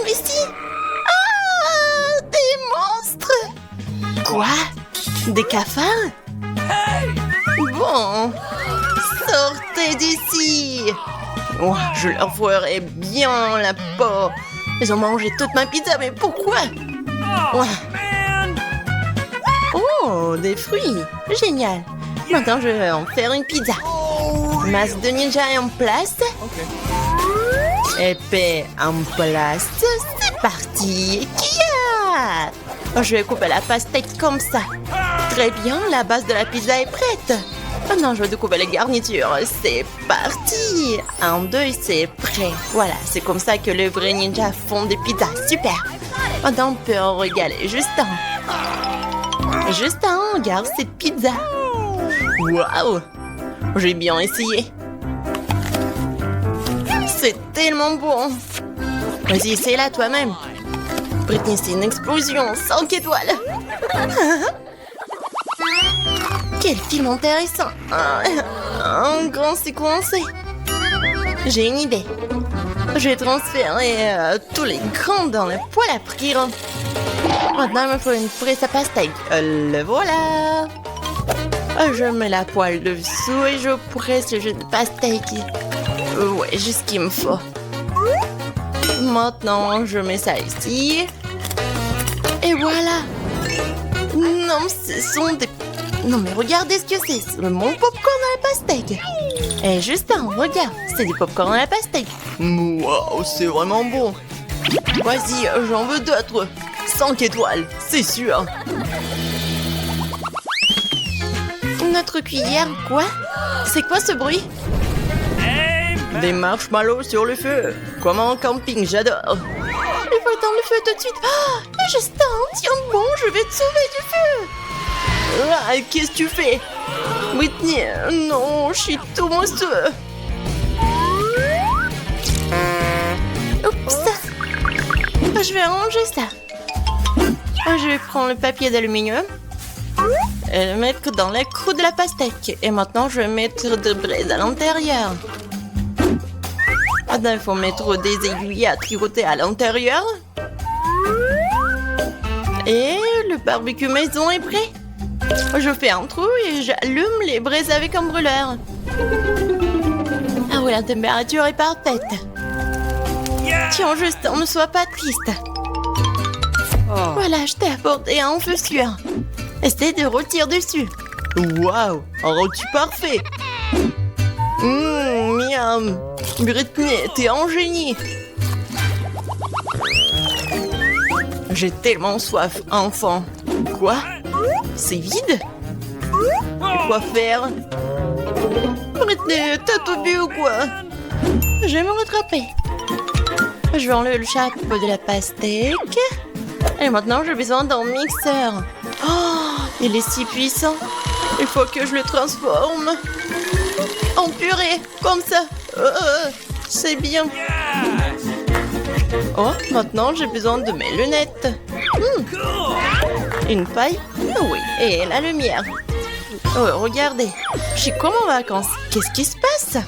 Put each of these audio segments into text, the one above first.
ici? Ah! Des monstres! Quoi? Des cafards? Bon, sortez d'ici! Oh, je leur ferai bien la peau. Ils ont mangé toute ma pizza, mais pourquoi? Ouais. Oh, des fruits! Génial! Maintenant, je vais en faire une pizza. Masque de ninja est en place. Épée en place. C'est parti! Kia! Je vais couper la pastèque comme ça. Très bien, la base de la pizza est prête. Maintenant, je vais découper les garnitures. C'est parti! 1, 2, c'est prêt. Voilà, c'est comme ça que les vrais ninjas font des pizzas. Super! Maintenant, on peut en régaler Justin. Justin, regarde cette pizza. Waouh! J'ai bien essayé. C'est tellement bon. Vas-y, essaye-la toi-même. Britney, c'est une explosion. 5 étoiles. Quel film intéressant. Un grand séquencé. J'ai une idée. Je vais transférer tous les grains dans le poêle à frire. Maintenant, il me faut une presse à pastèque. Le voilà. Je mets la poêle dessous et je presse le jus de pastèque. Ouais, juste ce qu'il me faut. Maintenant, je mets ça ici. Et voilà. Non, ce sont des... Non, mais regardez ce que c'est. C'est mon popcorn à la pastèque. Et Justin, regarde. C'est du popcorn à la pastèque. Waouh, c'est vraiment bon. Vas-y, j'en veux d'autres. 5 étoiles, c'est sûr. Notre cuillère, quoi? C'est quoi ce bruit? Des marshmallows sur le feu. Comme en camping, j'adore. Il faut éteindre le feu tout de suite. Oh, Justin, tiens bon, je vais te sauver du feu. Ah, qu'est-ce que tu fais? Whitney, non, je suis tout monstrueux. Oups. Je vais ranger ça. Je vais prendre le papier d'aluminium et le mettre dans la croûte de la pastèque. Et maintenant, je vais mettre de braise à l'intérieur. Maintenant, il faut mettre des aiguilles à tricoter à l'intérieur. Et le barbecue maison est prêt. Je fais un trou et j'allume les braises avec un brûleur. Ah oui, la température est parfaite. Tiens, Justin, ne sois pas triste. Voilà, je t'ai apporté un feu sûr. Essaye de rôtir dessus. Waouh, un rôti parfait. Miam. Britney, t'es un génie. J'ai tellement soif, enfant. Quoi? C'est vide? Quoi faire? Britney, t'as tout bu ou quoi? Je vais me rattraper. Je vais enlever le chapeau de la pastèque. Et maintenant, j'ai besoin d'un mixeur. Oh, il est si puissant. Il faut que je le transforme en purée, comme ça. C'est bien. Oh, maintenant, j'ai besoin de mes lunettes. Une paille? Oui, et la lumière. Oh, regardez. Je suis comme en vacances. Qu'est-ce qui se passe?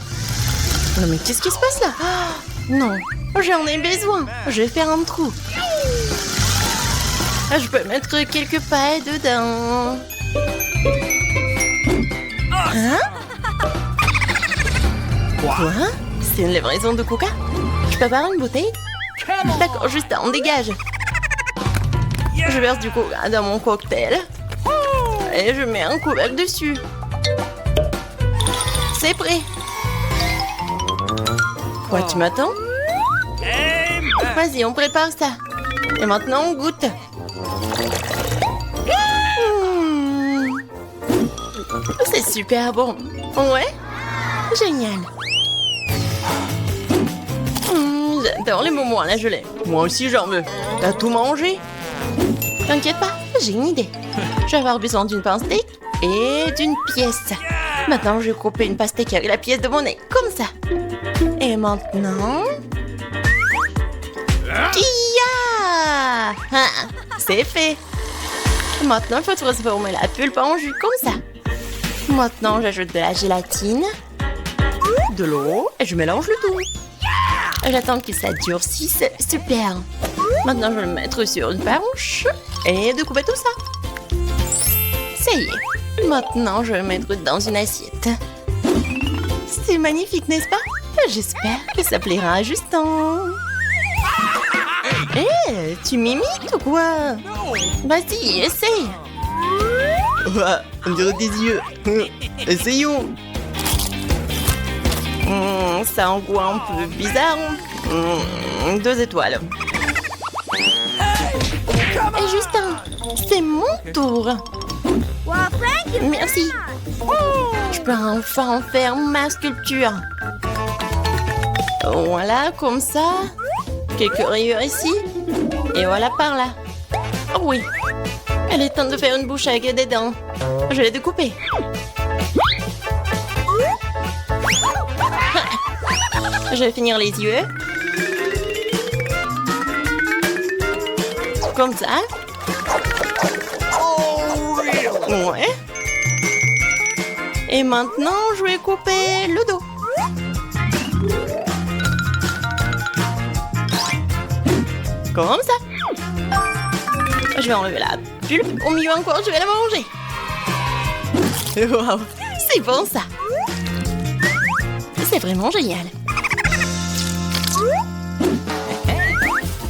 Non, mais qu'est-ce qui se passe là? Oh, non, j'en ai besoin. Je vais faire un trou. Je peux mettre quelques pailles dedans. Hein? Quoi? C'est une livraison de coca? Je peux avoir une bouteille? D'accord, juste on dégage. Je verse du coca dans mon cocktail. Et je mets un couvercle dessus. C'est prêt. Quoi, tu m'attends? Vas-y, on prépare ça. Et maintenant, on goûte. C'est super bon. Ouais? Génial. J'adore les moments à la gelée. Moi aussi, j'en veux. T'as tout mangé? T'inquiète pas, j'ai une idée. Je vais avoir besoin d'une pastèque et d'une pièce. Maintenant, je vais couper une pastèque avec la pièce de mon nez, comme ça. Et maintenant... Kia! C'est fait. Maintenant, il faut transformer la pulpe en jus, comme ça. Maintenant, j'ajoute de la gélatine, de l'eau, et je mélange le tout. J'attends que ça durcisse. Super. Maintenant, je vais le mettre sur une planche et découper tout ça. Ça y est. Maintenant, je vais le mettre dans une assiette. C'est magnifique, n'est-ce pas? J'espère que ça plaira à Justin. Hé, tu m'imites ou quoi? Vas-y, essaye. On dirait des yeux. Essayons. Ça a un goût un peu bizarre. 2 étoiles. Et Justin, c'est mon tour. Merci. Je peux enfin faire ma sculpture. Voilà, comme ça. Quelques rayures ici. Et voilà par là. Oh oui. Elle est temps de faire une bouche avec des dents. Je l'ai découpée. Je vais finir les yeux. Comme ça. Ouais. Et maintenant, je vais couper le dos. Comme ça. Je vais enlever la pulpe. Au milieu encore, je vais la manger. Wow, c'est bon ça. C'est vraiment génial.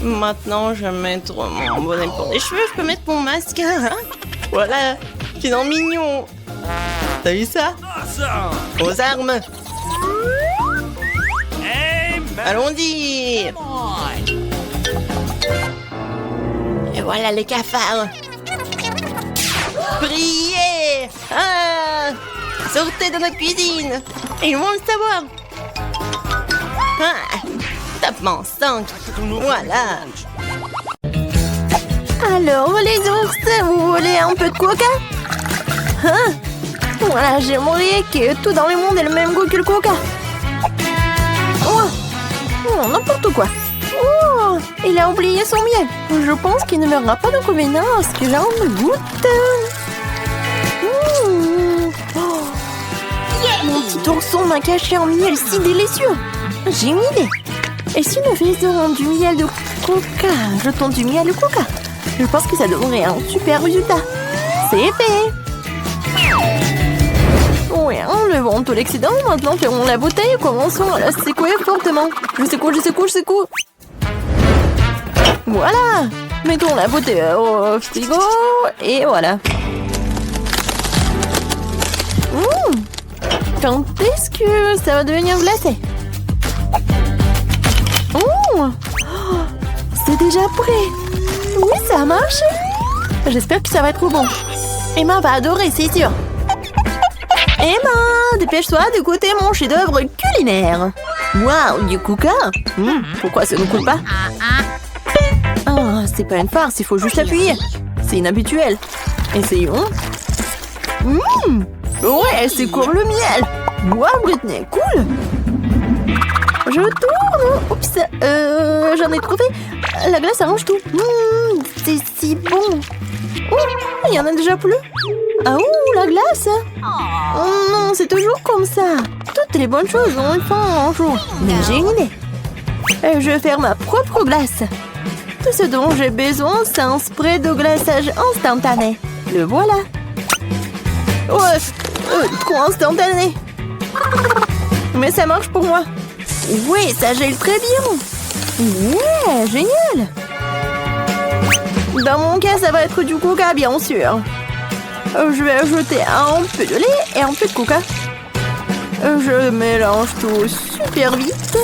Maintenant, je vais mettre mon bonnet pour les cheveux. Je peux mettre mon masque. Voilà, c'est dans mignon. T'as vu ça? Aux armes. Allons-y. Et voilà les cafards. Brillez! Ah! Sortez de notre cuisine. Ils vont le savoir. Ah! Tapement 5. Voilà. Alors, les ours, vous voulez un peu de coca? Hein? Voilà, j'aimerais que tout dans le monde ait le même goût que le coca. Oh, n'importe quoi. Oh, il a oublié son miel. Je pense qu'il ne meura pas d'inconvénient à ce que j'en goûte. Oh. Mon petit ourson m'a caché un miel si délicieux. J'ai une idée. Et si nous faisions du miel de coca? Jetons du miel de coca. Je pense que ça donnerait un super résultat. C'est fait. Oui, enlevons tout l'excédent. Maintenant, fermons la bouteille et commençons à la secouer fortement. Je secoue. Voilà. Mettons la bouteille au frigo. Et voilà. Quand est-ce que ça va devenir glacé? C'est déjà prêt. Oui, ça a marché. J'espère que ça va être bon. Emma va adorer, c'est sûr. Emma, dépêche-toi de goûter mon chef-d'œuvre culinaire. Waouh, du coca. Pourquoi ça ne coule pas? C'est pas une farce, il faut juste appuyer. C'est inhabituel. Essayons. Ouais, c'est comme le miel. Waouh, Britney, cool. Je tourne. Oups, j'en ai trouvé. La glace arrange tout. C'est si bon. Il y en a déjà plus. Ah ouh, la glace. Oh non, c'est toujours comme ça. Toutes les bonnes choses ont une fin un jour. Mais j'ai une idée. Je vais faire ma propre glace. Tout ce dont j'ai besoin, c'est un spray de glaçage instantané. Le voilà. Ouais, trop instantané. Mais ça marche pour moi. Oui, ça gèle très bien. Ouais, génial. Dans mon cas, ça va être du coca, bien sûr. Je vais ajouter un peu de lait et un peu de coca. Je mélange tout super vite.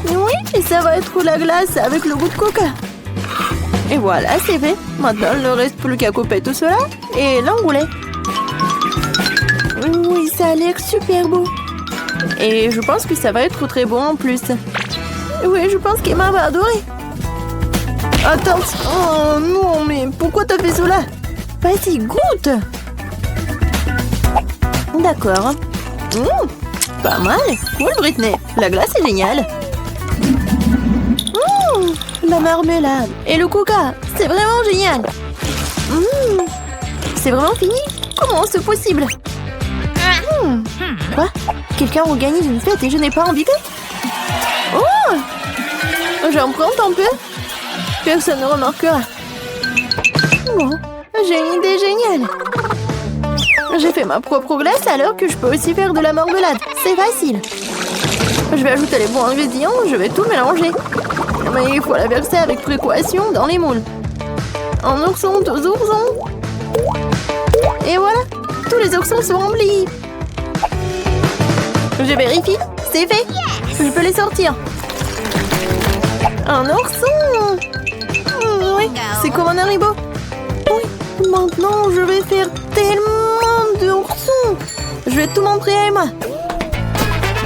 Oui, et ça va être la glace avec le goût de coca. Et voilà, c'est fait. Maintenant, il ne reste plus qu'à couper tout cela et l'enrouler. Oui, ça a l'air super beau. Et je pense que ça va être très bon en plus. Oui, je pense qu'Emma va adorer. Attends. Oh non, mais pourquoi t'as fait cela? Vas-y, goûte. D'accord. Pas mal. Cool, Britney. La glace est géniale. La marmelade et le coca. C'est vraiment génial. C'est vraiment fini? Comment c'est possible? Quoi? Quelqu'un organise une fête et je n'ai pas invité? Oh! J'emprunte un peu. Personne ne remarquera. Bon, j'ai une idée géniale. J'ai fait ma propre glace alors que je peux aussi faire de la marmelade. C'est facile. Je vais ajouter les bons ingrédients, je vais tout mélanger. Mais il faut la verser avec précaution dans les moules. Un ourson, 2 oursons. Et voilà, tous les oursons sont remplis. Je vérifie, c'est fait. Je peux les sortir. Un ourson. Oui, c'est comme un haribo. Oui, maintenant je vais faire tellement d'oursons. Je vais tout montrer à Emma.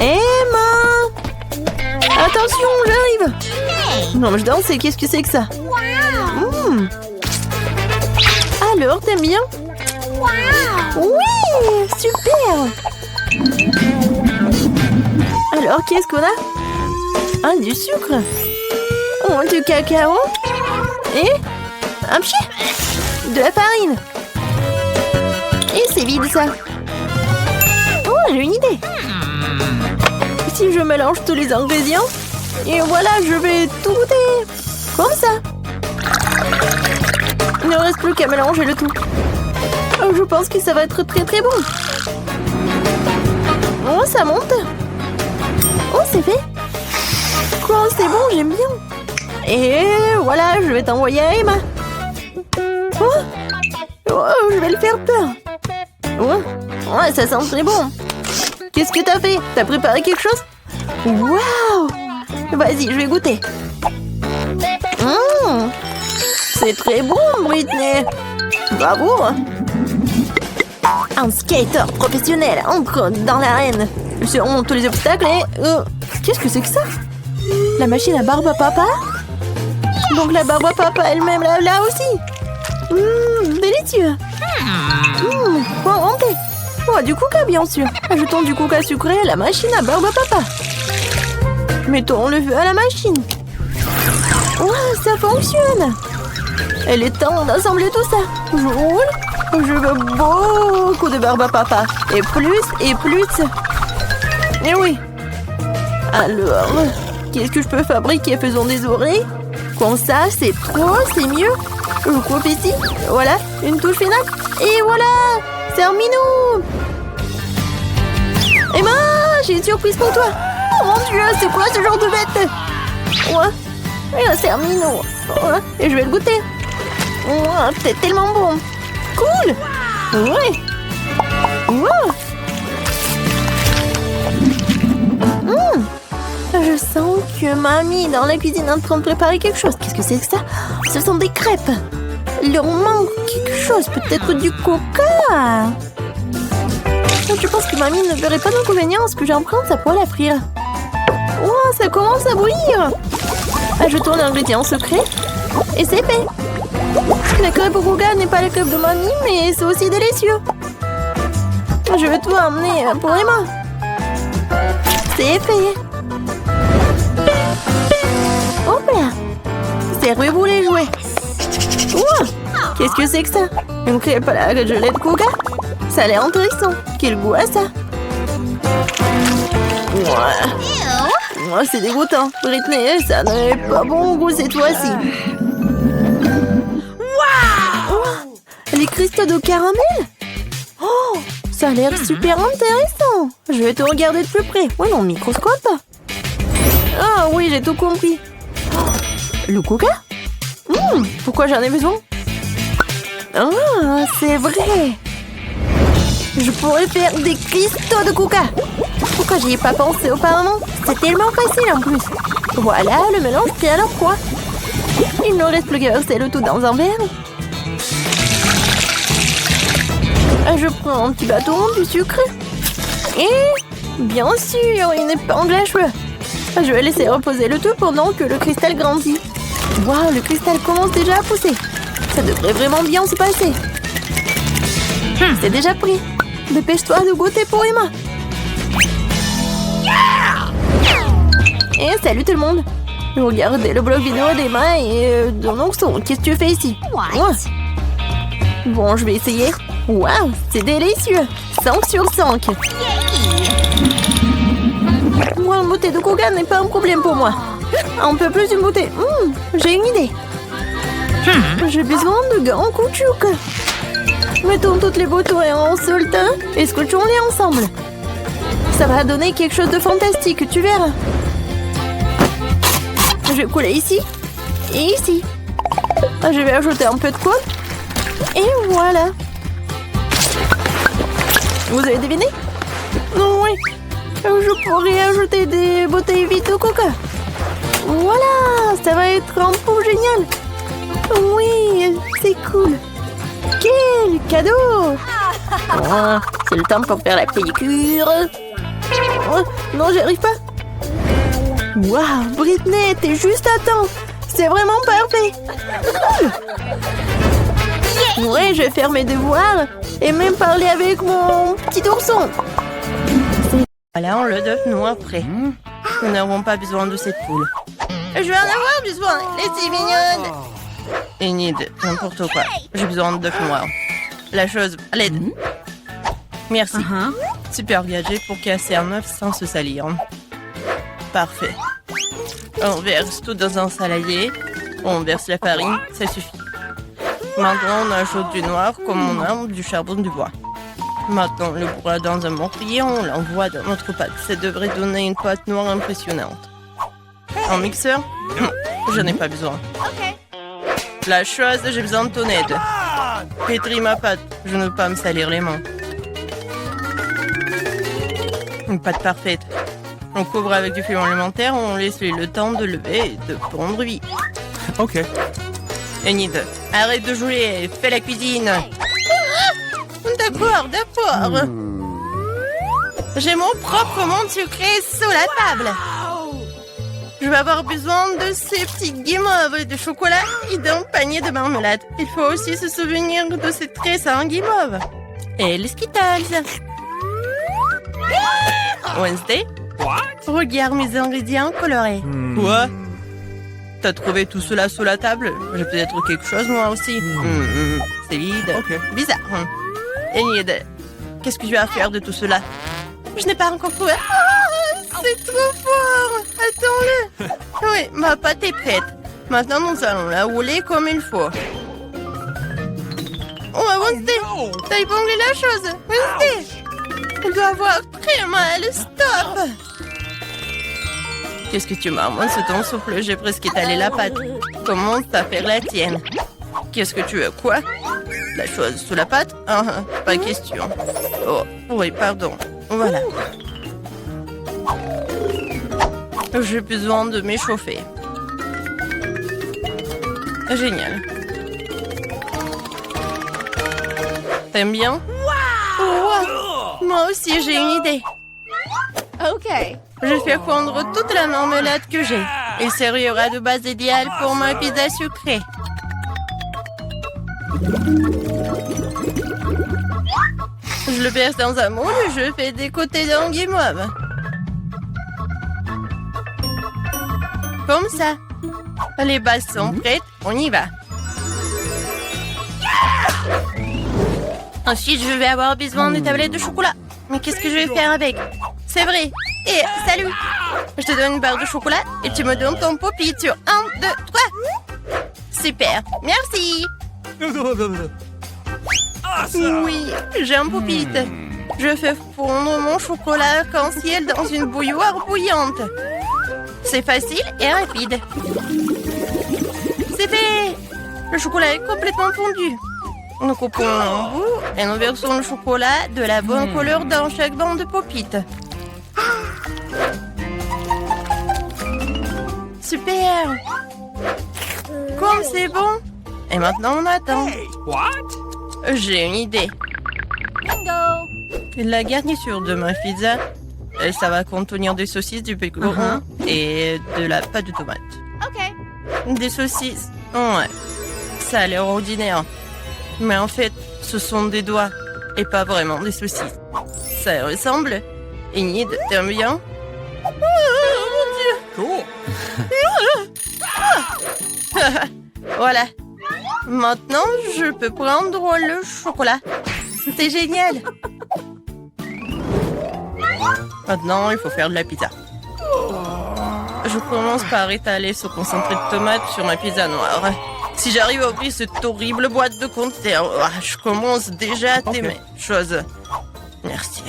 Emma! Attention, j'arrive. Non, mais je danse, qu'est-ce que c'est que ça? Alors, t'aimes bien? Oui, super. Alors, qu'est-ce qu'on a? Ah, du sucre. Oh, du cacao. Et un pied. De la farine. Et c'est vide, ça. Oh, j'ai une idée. Si je mélange tous les ingrédients, et voilà, je vais tout goûter. Comme ça. Il ne reste plus qu'à mélanger le tout. Je pense que ça va être très très bon. Oh, ça monte. Oh, c'est fait. Quoi, c'est bon, j'aime bien. Et voilà, je vais t'envoyer à Emma. Oh, je vais le faire peur. Oh, ça sent très bon. Qu'est-ce que t'as fait? T'as préparé quelque chose? Waouh! Vas-y, je vais goûter. C'est très bon, Britney. Bravo. Un skater professionnel entre dans l'arène. Il surmonte tous les obstacles et... qu'est-ce que c'est que ça? La machine à barbe à papa? Donc la barbe à papa elle-même là aussi. Délicieux. Quoi inventer? Oh, du coca, bien sûr. Ajoutons du coca sucré à la machine à barbe à papa. Mettons le feu à la machine. Oh, ça fonctionne. Il est temps d'assembler tout ça. Je roule. Je veux beaucoup de barbe à papa. Et plus, et plus. Et oui. Alors, qu'est-ce que je peux fabriquer? Faisons des oreilles. Comme ça, c'est trop, c'est mieux. Je coupe ici. Voilà, une touche finale. Et voilà, c'est un minou. Emma, j'ai une surprise pour toi. Oh mon Dieu, c'est quoi ce genre de bête? Ouais, c'est un minou. Ouais, et je vais le goûter. Ouais, c'est tellement bon. Cool. Ouais. Ouais. Je sens que mamie est dans la cuisine en train de préparer quelque chose. Qu'est-ce que c'est que ça? Ce sont des crêpes. Il leur manque quelque chose, peut-être du coca. Je pense que mamie ne verrait pas d'inconvénient à ce que j'emprunte sa poêle à frire. Oh, ça commence à bouillir. Ajoutons l'ingrédient secret. Et c'est fait. La crêpe au coca n'est pas la crêpe de mamie, mais c'est aussi délicieux. Je vais tout emmener pour Emma. C'est fait. Hop là. Servez-vous les jouets. Wow. Qu'est-ce que c'est que ça? Une crêpe à la gelée de coca? Ça a l'air intéressant. Quel goût a ça? Ouais, c'est dégoûtant. Britney, ça n'est pas bon goût cette fois-ci. Wow. Les cristaux de caramel? Oh, ça a l'air super intéressant. Je vais te regarder de plus près. Ouais, non, microscope. Ah oui, j'ai tout compris. Le coca? Pourquoi j'en ai besoin? Ah, c'est vrai. Je pourrais faire des cristaux de coca. Pourquoi j'y ai pas pensé auparavant? C'est tellement facile en plus. Voilà, le mélange pris à leur poids. Il ne reste plus qu'à verser le tout dans un verre. Je prends un petit bâton, du sucre. Et, bien sûr, une épingle à cheveux. Je vais laisser reposer le tout pendant que le cristal grandit. Waouh, le cristal commence déjà à pousser. Ça devrait vraiment bien se passer. C'est déjà pris. Dépêche-toi de goûter pour Emma. Et salut tout le monde. Regardez le blog vidéo d'Emma et de mon son. Qu'est-ce que tu fais ici? Bon, je vais essayer. Waouh, c'est délicieux. 5 sur 5. bouteille de coca n'est pas un problème pour moi. Un peu plus d'une bouteille. J'ai une idée. J'ai besoin de gants caoutchouc. Mettons toutes les bouteilles en un seul temps et scotchons-les ensemble. Ça va donner quelque chose de fantastique, tu verras. Je vais couler ici et ici. Je vais ajouter un peu de colle. Et voilà. Vous avez deviné? Oui. Je pourrais ajouter des bouteilles vides de coca. Voilà, ça va être un pot génial. Oui, c'est cool. Quel cadeau! C'est le temps pour faire la pédicure. Non, j'y arrive pas. Waouh, Britney, t'es juste à temps. C'est vraiment parfait. Ouais, je vais faire mes devoirs et même parler avec mon petit ourson. Voilà, on le donne après. Nous n'aurons pas besoin de cette poule. Je vais en avoir besoin. Laissez mignonne. Enid, n'importe quoi. J'ai besoin d'œufs noirs. La chose à l'aide. Merci. Super gadget pour casser un œuf sans se salir. Parfait. On verse tout dans un saladier. On verse la farine, ça suffit. Maintenant, on ajoute du noir comme on a du charbon du bois. Maintenant, le bois dans un mortier, on l'envoie dans notre pâte. Ça devrait donner une pâte noire impressionnante. Un mixeur? Je n'ai pas besoin. La chose, j'ai besoin de ton aide. Pétris ma pâte, je ne veux pas me salir les mains. Une pâte parfaite. On couvre avec du fluide alimentaire, on laisse le temps de lever et de pondre vite. Ok. Enid, arrête de jouer, fais la cuisine. D'accord. J'ai mon propre monde sucré sous la table. Je vais avoir besoin de ces petites guimauves de chocolat et d'un panier de marmelade. Il faut aussi se souvenir de ces tresses en guimauve. Et les Skittles. Wednesday, regarde mes ingrédients colorés. Quoi? T'as trouvé tout cela sous la table? J'ai peut-être quelque chose moi aussi. C'est vide. Ok. Bizarre. Enid, qu'est-ce que tu vas faire de tout cela? Je n'ai pas encore trouvé. C'est trop fort. Attends-le. Oui, ma pâte est prête. Maintenant, nous allons la rouler comme il faut. Oh, Wednesday, t'as épinglé la chose. Wednesday, elle doit avoir très mal. Stop. Qu'est-ce que tu marmonnes sous ton souffle? J'ai presque étalé la pâte. Commence à faire la tienne. Qu'est-ce que tu veux? Quoi? La chose sous la pâte? Pas question. Oh, oui, pardon. Voilà. J'ai besoin de m'échauffer. Génial. T'aimes bien? Wow! Moi aussi, j'ai une idée. Ok. Je fais fondre toute la marmelade que j'ai. Il servira de base idéale pour ma pizza sucrée. Je le verse dans un moule et je fais des côtés d'un guimauve. Comme ça. Les bases sont prêtes, on y va. Ensuite, je vais avoir besoin de tablettes de chocolat. Mais qu'est-ce que je vais faire avec? C'est vrai. Et salut. Je te donne une barre de chocolat et tu me donnes ton poppy sur 1, 2, 3. Super. Merci. Oui, j'ai un poppy. Je fais fondre mon chocolat arc-en-ciel dans une bouilloire bouillante. C'est facile et rapide. C'est fait. Le chocolat est complètement fondu. Nous coupons en bout et nous versons le chocolat de la bonne couleur dans chaque bande de pop-it. Super! Comme c'est bon! Et maintenant on attend. J'ai une idée. La garniture de ma pizza, ça va contenir des saucisses, du pécoron et de la pâte de tomate. Des saucisses? Ouais. Ça a l'air ordinaire. Mais en fait, ce sont des doigts et pas vraiment des saucisses. Ça ressemble. Enid, t'aimes bien? Oh mon Dieu! Voilà. Maintenant, je peux prendre le chocolat. C'est génial. Maintenant, il faut faire de la pizza. Je commence par étaler ce concentré de tomate sur ma pizza noire. Si j'arrive à ouvrir cette horrible boîte de conserve, je commence déjà à t'aimer. Chose. Merci.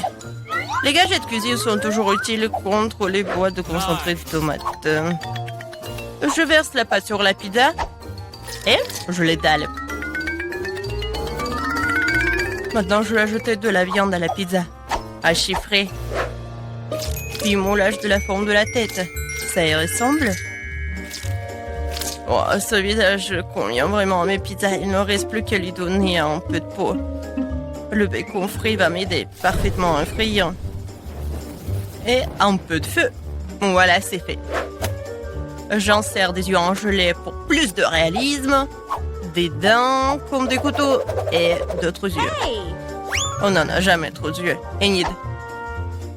Les gadgets de cuisine sont toujours utiles contre les boîtes de concentré de tomates. Je verse la pâte sur la pizza et je l'étale. Maintenant, je vais ajouter de la viande à la pizza, à chiffrer. Puis moulage de la forme de la tête. Ça y ressemble. Oh, ce visage convient vraiment à mes pizzas. Il ne reste plus qu'à lui donner un peu de peau. Le bacon frit va m'aider parfaitement à frire. Et un peu de feu. Voilà, c'est fait. J'en sers des yeux en gelée pour plus de réalisme. Des dents comme des couteaux et d'autres yeux. On n'en a jamais trop d'yeux. Enid.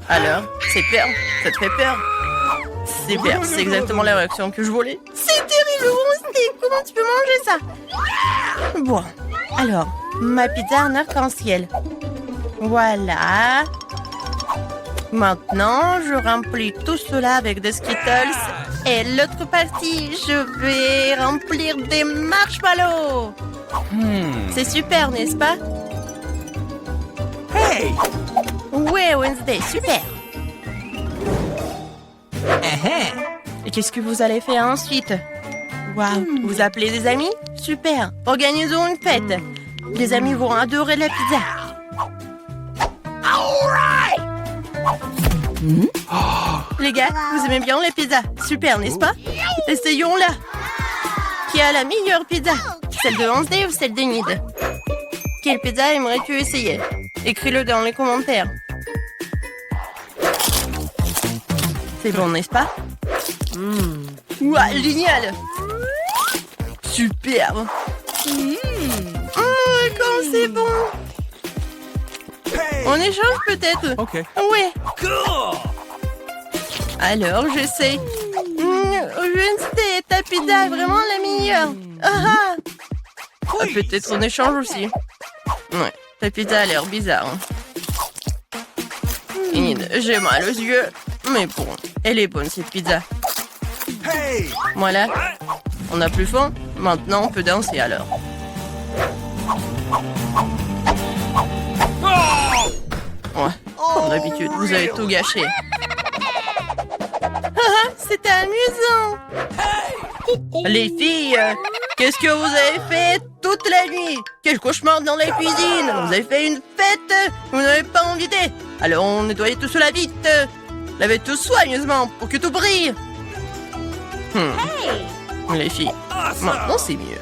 Alors, c'est peur? Ça te fait peur? Super, c'est exactement la réaction que je voulais. C'est terrible, Wednesday. Comment tu peux manger ça? Bon, alors, ma pizza en arc-en-ciel. Voilà. Maintenant, je remplis tout cela avec des Skittles. Et l'autre partie, je vais remplir des marshmallows. C'est super, n'est-ce pas? Hey! Ouais, Wednesday, super. Et qu'est-ce que vous allez faire ensuite? Waouh, vous appelez des amis? Super, organisons une fête. Les amis vont adorer la pizza. Les gars, vous aimez bien les pizzas? Super, n'est-ce pas? Essayons-la. Qui a la meilleure pizza? Celle de Wednesday ou celle d'Enid? Quelle pizza aimerais-tu essayer? Écris-le dans les commentaires. C'est bon, n'est-ce pas? Ouah, génial! Superbe! Comme c'est bon! On échange peut-être? Ok. Ouais. Cool! Alors, j'essaie. Wednesday, ta pizza est vraiment la meilleure. Ah, peut-être on échange aussi. Ouais, ta pizza a l'air bizarre. Enid, j'ai mal aux yeux. Mais bon, elle est bonne cette pizza. Hey! Voilà. On a plus faim. Maintenant, on peut danser alors. Ouais, comme d'habitude, vous avez tout gâché. C'était amusant. Les filles, qu'est-ce que vous avez fait toute la nuit? Quel cauchemar dans la cuisine. Vous avez fait une fête. Vous n'avez pas invité. Alors on nettoyait tout cela vite. Lavez tout soigneusement pour que tout brille. Les filles, maintenant c'est mieux.